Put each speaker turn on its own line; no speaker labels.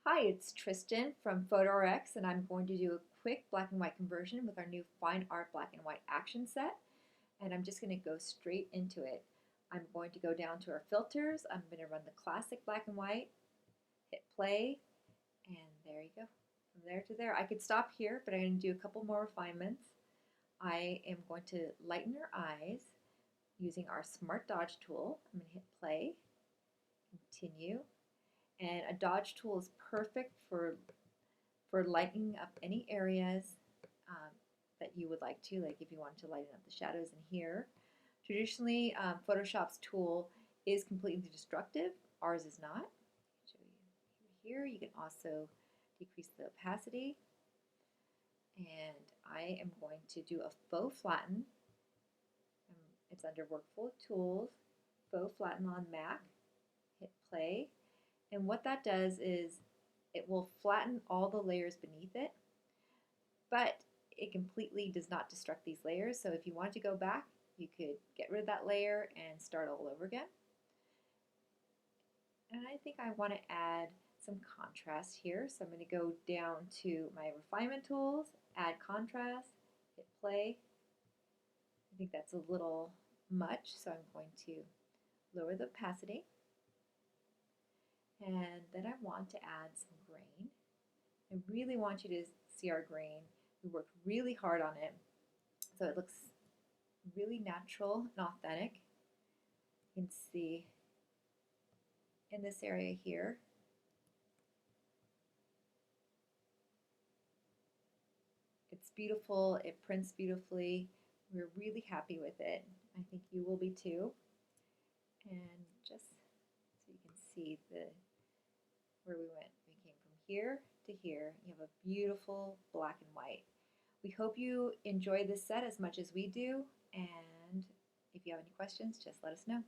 Hi, it's Tristan from PhotoRx, and I'm going to do a quick black and white conversion with our new Fine Art Black and White action set. And I'm just going to go straight into it. I'm going to go down to our filters. I'm going to run the classic black and white, hit play, and there you go. From there to there. I could stop here, but I'm going to do a couple more refinements. I am going to lighten her eyes using our Smart Dodge tool. I'm going to hit play, continue, and a dodge tool is perfect for lightening up any areas um, that you would like to, like if you wanted to lighten up the shadows in here. Traditionally, Photoshop's tool is completely destructive. Ours is not. I'll show you here. You can also decrease the opacity. And I am going to do a faux flatten. It's under Workflow Tools, faux flatten on Mac. Hit play. And what that does is it will flatten all the layers beneath it, but it completely does not destruct these layers. So if you want to go back, you could get rid of that layer and start all over again. And I think I want to add some contrast here. So I'm going to go down to my refinement tools, add contrast, hit play. I think that's a little much, so I'm going to lower the opacity. And then I want to add some grain. I really want you to see our grain. We worked really hard on it, so it looks really natural and authentic. You can see in this area here, it's beautiful, it prints beautifully. We're really happy with it. I think you will be too. And just so you can see where we went. We came from here to here. You have a beautiful black and white. We hope you enjoy this set as much as we do, and if you have any questions, just let us know.